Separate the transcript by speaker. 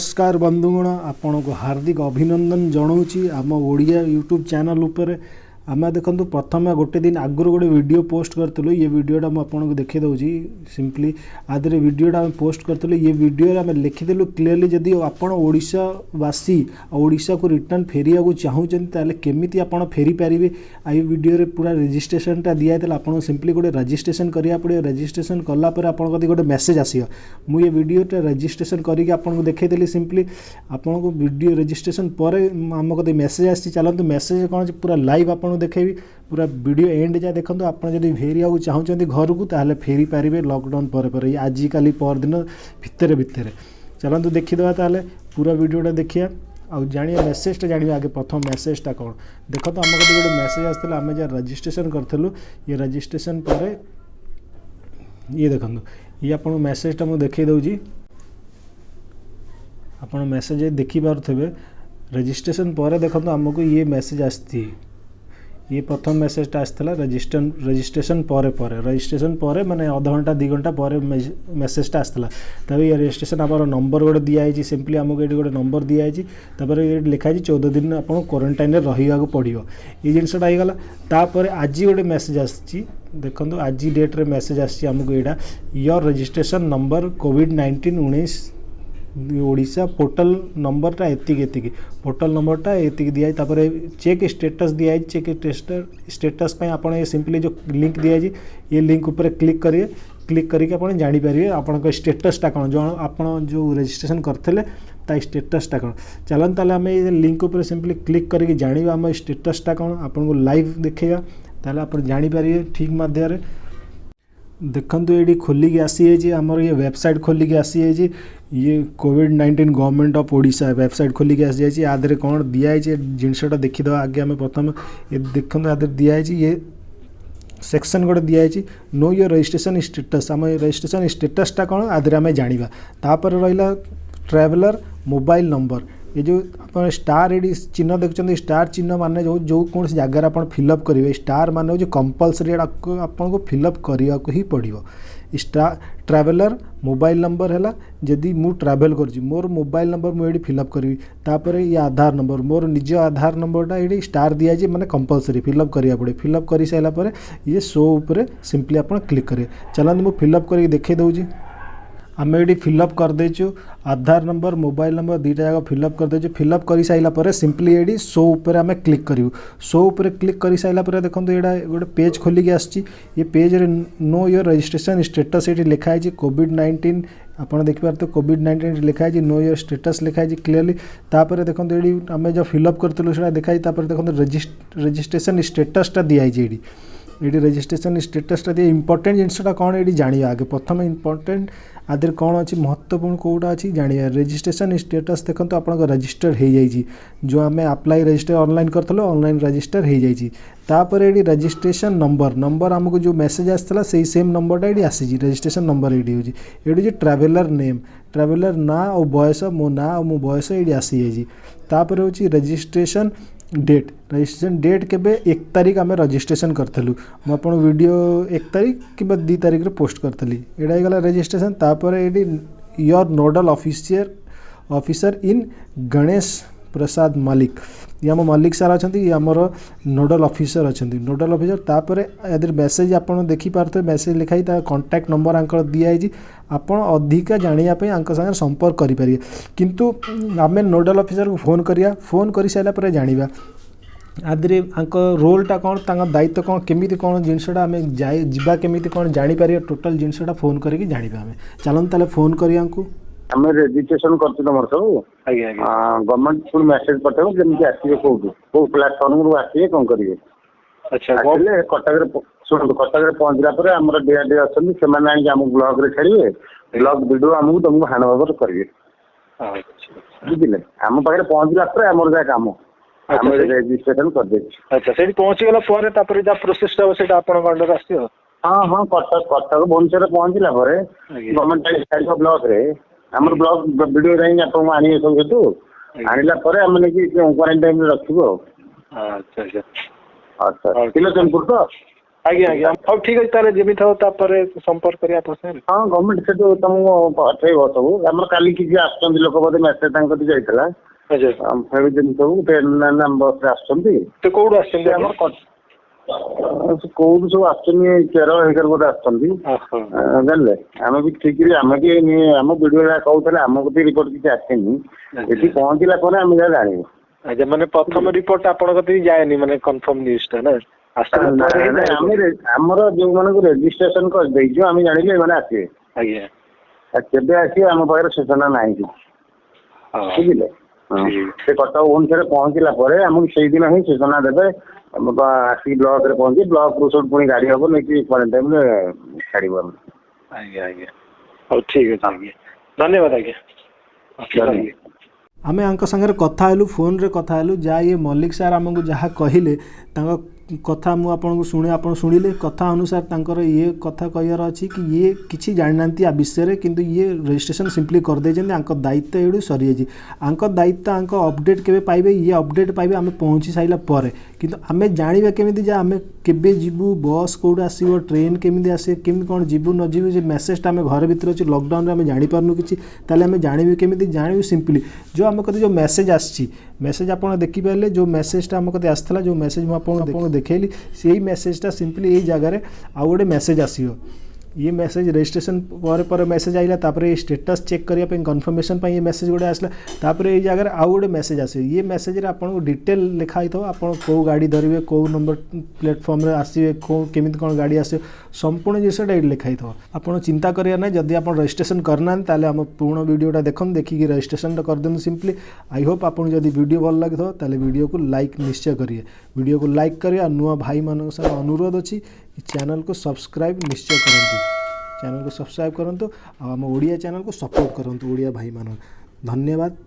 Speaker 1: नमस्कार बंधुगण आपण को हार्दिक अभिनंदन जनाऊँगी आम ओडिया यूट्यूब चैनल उपर आम देखो प्रथम गोटे दिन आगुरी गोटे वीडियो पोस्ट करूँ ये वीडियोटा मुझे देखी दूसरी सिंपली आदि वीडियोटा आम पोस्ट करूँ ये वीडियो आम लिखिदेलु क्लीयरली जदि आप ओडिशावासी ओडिशा को रिटर्न फेरिया को चाहूँगी केमी आप फेरी पारे आई वीडियो पूरा रजिस्ट्रेशनटा दिखाई आपको सिंपली गोटे रजिस्ट्रेशन करा पड़े रजिस्ट्रेशन कलापर आप गोटे मेसेज आसो मुझे वीडियोटा रजिस्ट्रेशन करके आपको देखी सिंपली आपको वीडियो रजिस्ट्रेशन पर आम कदे मेसेज आसी चलते मेसेज कौन पूरा लाइव आप देखेबी पूरा वीडियो एंड जाए देखो आप फेरिया चाहते घर को ताहले फेरी पारे लॉकडाउन पर आजिकल पर दिन भितर भितर चलते देखीदे ताहले पूरा वीडियोटा देखिए आउ जानिए मेसेजटा जानिए आगे प्रथम मेसेजटा कौन देखो तो आम कदे गोटे मेसेज आसला आम जहाँ रजिस्ट्रेशन करूँ ये रजिस्ट्रेशन पर ये देखो ये आप मेसेजटा मुझे देखी दूँगी आप मेसेज देखिपे रजिस्ट्रेशन पर देखो आमको ये मेसेज आसी ये प्रथम मेसेजटा आसाला रजिस्ट्रेशन रजिस्ट्रेशन पर माने आधा घंटा 2 घंटा पर मेसेजटा आसाला तब ये रजिस्ट्रेशन आम नंबर गोटे दिखाई सिंपली आमको ये गोटे नंबर दिखाई ये लिखाई 14 दिन आप क्वारंटाइन रहा पड़ो ये जिनसा होगला तापर आज गोटे मेसेज आसी देखो आज डेट्रे मेसेज आमको यहाँ योर रजिस्ट्रेशन नंबर कोविड-19 ओडिशा पोर्टल नंबरटा एति पोर्टल नंबरटा एति दिखाई चेक स्टेटस दिखाई चेक स्टेटस आप सिंपली जो लिंक दिखाई ये लिंक उपर क्लिक करिए क्लिक करके आप जानीपारे आप स्टेटसटा कौन जो आप जो रजिस्ट्रेशन करते स्टेटसटा कौन चलते ताले आम ये लिंक उपर सिंपली क्लिक करके जाना आम स्टेटसटा कौन आपको लाइव देखा ताले आप जानीपारे ठीक मध्य देखु ये खोलिकी आसी आमर ये वेबसाइट खोलिकी आसी ये कोविड-19 गवर्नमेंट ऑफ ओडिशा वेबसाइट खोलिकी आसी जाइए आधे कौन दिखाई जिनसटा देखीद आगे आम प्रथम ये देखो आधे दिखाई ये सेक्शन गोटे दिखाई नो योर रजिस्ट्रेशन स्टेटस आम रजिस्ट्रेशन स्टेटसटा कौन आधे आम जाना तापर रहा ट्रैवलर मोबाइल नंबर ये जो आप स्टार ये चिन्ह देखते स्टार चिन्ह माने जो कौन जगार आप फिलअप करेंगे स्टार माने जो कंपलसरी आपको फिलअप करने को ही पड़ो स्टार ट्रैवलर मोबाइल नंबर है जदि मु ट्रैवल कर मोर मोबाइल नंबर मुझे फिलअप करी तापर ये आधार नंबर मोर निज आधार नंबरटा ये स्टार दिखाई माने कंपलसरी फिलअप करिया पड़े फिलअप कर सारापर ये शो उपर सिंपली आप क्लिक करेंगे चलते मुझे फिलअप करके देखी दूँगी आम ये फिलअप कर देचु आधार नंबर मोबाइल नंबर दुईटा जाक फिलअप कर देचु फिलअप कर सारापर सिंपली ये शो उपर आम क्लिक करूँ शो उपर क्लिक कर सारापर देखो यहाँ गोटे पेज खोलिकी आसी ये पेज रे नो योर रजिस्ट्रेशन स्टेटस ये लिखाई कोविड-19 आप देखिए कोविड-19 लिखाई नो योर स्टेटस लिखाई क्लीयरली तापर देखो ये आम जो फिलअप करूँ से देखाई देखो रजिस्ट्रेशन स्टेटसटा दिखाई ये रजिस्ट्रेशन स्टेटसटा दिए इंपोर्टेंट जिनसा कौन ये जानिए आगे प्रथम इंपोर्टेंट आदि कौन अच्छी महत्वपूर्ण कौटा अच्छी जानिए रजिस्ट्रेशन स्टेटस देखो तो आप रजिस्टर हो जाइए जो आम अप्लाई रजिस्टर ऑनलाइन करथलो ऑनलाइन रजिस्टर हो जाइए तापर ये रजिस्ट्रेशन नंबर आमको जो मेसेज आसाला से सेम नंबरटा ये आसी रजिस्ट्रेशन नंबर ये हूँ ट्रैवलर नेम ट्रैवलर ना और बयस मो ना और मो बयस ये आसी जाइए तापर हूँ रजिस्ट्रेशन डेट केबे 1 तारिख आम रजिस्ट्रेशन करूँ मुझे वीडियो 1 तारिख कि 2 तारिख पोस्ट करी यहाँ होगा रजिस्ट्रेशन तापर ये your nodal officer in Ganesh Prasad Malik ये आम मालिक सार अच्छा ये आमर नोडल ऑफिसर अच्छा नोडल ऑफिसर तापर यदि मेसेज आप देखिपे मेसेज लिखाई कॉन्टैक्ट नंबर आंकर दिखाई आप अधिका जानापी सागर संपर्क करेंगे किंतु आम नोडल ऑफिसर को फोन कर सारापर जाना आदि रोलटा कौन दायित्व कौन केमी कौन जिनसा आम जावा केमी कौन जापर टोटाल जिनसा फोन करके जाना आम चलते ताले फोन करिया
Speaker 2: आम रेजिस्ट्रेशन कर सब गवर्नमेंट पुणी मेसेज पठेब जमी आसवे कौ प्लाटफर्म रू आसवे कौन करेंगे अच्छा कटक शुणु कटक पहुँचला पर आम डीआरडी अच्छे आम ब्लॉक रे छाड़े ब्लॉक वीडियो आमको तुमको हैंड ओवर करेंगे बुझे आम पाखे पहुँचला पर आम जहाँ कम आम रेजिस्ट्रेशन कर दे
Speaker 3: अच्छा से पहुँचीगला प्रोसेसटा से अंडर आस
Speaker 2: हाँ हाँ कटक भुवनेश्वर पहुँचला गवर्नमेंट छाड़ ब्लॉक रे आम ब्लॉक वीडियो जाए आपको आने सब से आणला आम क्वारंटाइन रखू अच्छा अच्छा अच्छा किलोचनपुर तो
Speaker 3: ଆଜ୍ଞା ଆଜ୍ଞା ହଉ ଠିକ ଅଛି ତାହେଲେ ଯେମିତି ହଉ ତାପରେ ସମ୍ପର୍କ କରିବା ଆପଣଙ୍କ ସାଙ୍ଗରେ।
Speaker 2: ହଁ ଗଭର୍ଣ୍ଣମେଣ୍ଟ ସେଠୁ ତମକୁ ପଠେଇବ ସବୁ। ଆମର କାଲି କିଛି ଆସୁଛନ୍ତି ଲୋକ ବୋଧେ ମେସେଜ ତାଙ୍କ କତିକି ଯାଇଥିଲା ଫେରୁଛନ୍ତି ସବୁ ବସରେ ଆସୁଛନ୍ତି।
Speaker 3: ସେ କୋଉଠୁ ଆସିଛନ୍ତି
Speaker 2: ଆମର କୋଉଠୁ ସବୁ ଆସୁଛନ୍ତି କେରଳ ହେଇକର ବୋଧେ ଆସୁଛନ୍ତି ଜାଣିଲେ। ଆମେ ବି ଠିକରେ ଆମେ ବି ଆମ ଭିଡିଓ କହୁଥିଲେ ଆମକୁ ବି ରିପୋର୍ଟ କିଛି ଆସିନି। ଏଠି ପହଞ୍ଚିଲା ପରେ ଆମେ ଯାହା ଜାଣିବୁ।
Speaker 3: ଆଜ୍ଞା ମାନେ ପ୍ରଥମ ରିପୋର୍ଟ ଆପଣଙ୍କ କତିକି ଯାଏନି ମାନେ କନଫର୍ମ ନ୍ୟୁଜ ଟା ନା
Speaker 2: ଆମର ଯୋଉମାନଙ୍କୁ ରେଜିଷ୍ଟ୍ରେସନ କରିଦେଇଛୁ ଆମେ ଜାଣିଲୁ ଏମାନେ ଆସିବେ।
Speaker 3: ଆଜ୍ଞା
Speaker 2: କେବେ ଆସିବେ ଆମ ପାଖରେ ସୂଚନା ନାହିଁ ବୁଝିଲେ। ସେ କଟକ ଭୁବନେଶ୍ୱରରେ ପହଞ୍ଚିଲା ପରେ ଆମକୁ ସେଇଦିନ ହିଁ ସୂଚନା ଦେବେ। ଆସିକି ବ୍ଲକରେ ପହଞ୍ଚି ବ୍ଲକରୁ ସବୁ ପୁଣି ଗାଡି ହବ ନେଇକି କ୍ୱାରେଣ୍ଟାଇନରେ ଛାଡିବୁ ଆମେ।
Speaker 3: ଆଜ୍ଞା ଆଜ୍ଞା ହଉ ଠିକ ଅଛି ଆଜ୍ଞା ଧନ୍ୟବାଦ ଆଜ୍ଞା।
Speaker 1: ଆମେ ଆଙ୍କ ସାଙ୍ଗରେ କଥା ହେଲୁ ଫୋନ୍ରେ କଥା ହେଲୁ ଯାହା ଇଏ ମଲ୍ଲିକ ସାର୍ ଆମକୁ ଯାହା କହିଲେ ତାଙ୍କ କଥା ମୁଁ ଆପଣଙ୍କୁ ଆପଣ ଶୁଣିଲେ କଥା ଅନୁସାରେ ତାଙ୍କର ଇଏ କଥା କହିବାର ଅଛି କି ଇଏ କିଛି ଜାଣିନାହାନ୍ତି ଆ ବିଷୟରେ କିନ୍ତୁ ଇଏ ରେଜିଷ୍ଟ୍ରେସନ୍ ସିମ୍ପଲି କରିଦେଇଛନ୍ତି। ଆଙ୍କ ଦାୟିତ୍ୱ ଏଇଠୁ ସରିଯାଇଛି। ଆଙ୍କ ଦାୟିତ୍ୱ ଆଙ୍କ ଅପଡ଼େଟ୍ କେବେ ପାଇବେ ଇଏ ଅପଡ଼େଟ୍ ପାଇବେ ଆମେ ପହଞ୍ଚି ସାରିଲା ପରେ। କିନ୍ତୁ ଆମେ ଜାଣିବା କେମିତି ଯେ ଆମେ କେବେ ଯିବୁ ବସ୍ କେଉଁଠୁ ଆସିବ ଟ୍ରେନ୍ କେମିତି ଆସିବ କେମିତି କ'ଣ ଯିବୁ ନ ଯିବୁ ଯେ ମେସେଜଟା ଆମେ ଘର ଭିତରେ ଅଛି ଲକଡାଉନରେ ଆମେ ଜାଣିପାରୁନୁ କିଛି। ତାହେଲେ ଆମେ ଜାଣିବୁ କେମିତି ଜାଣିବୁ ସିମ୍ପଲି ଯେଉଁ ଆମ କତିକି ଯେଉଁ ମେସେଜ୍ ଆସିଛି ମେସେଜ୍ ଆପଣ ଦେଖିପାରିଲେ ଯେଉଁ ମେସେଜଟା ଆମ କତିକି ଆସିଥିଲା ଯେଉଁ ମେସେଜ୍ ମୁଁ ଆପଣଙ୍କୁ ଦେଖେଇଲି ସେଇ ମେସେଜଟା ସିମ୍ପଲି ଏଇ ଜାଗାରେ ଆଉ ଗୋଟେ ମେସେଜ୍ ଆସିବ। ये मेसेज रेजिस्ट्रेशन पर मेसेज आइला तापर ये स्टेटस चेक करिया पे कन्फर्मेशन पे ये मेसेज गोटे आसला तापर ये जगह आउ गोटे मेसेज आसे ये मेसेज रे आपन को डिटेल लिखाई थो आपन को गाड़ी धरिवे को नंबर प्लेटफॉर्म रे आसीवे को केमिति कोन गाड़ी आसे संपूर्ण जिसटा लिखाई थो। आपन चिंता करिया ना जदि आपन रजिस्ट्रेशन करना ताले हम पूर्ण वीडियोटा देखन देखिकी रजिस्ट्रेशन कर देन सिंपली। आई होप आपन जदि वीडियो भल लगी थो ताले वीडियो को लाइक निश्चय करिए वीडियो को लाइक करिए नुआ भाई मान संग अनुरोध अछि चैनल को सब्सक्राइब निश्चय करंतु चैनल को सब्सक्राइब करंतु आम ओडिया चैनल को सपोर्ट करंतु ओडिया भाई मान। धन्यवाद।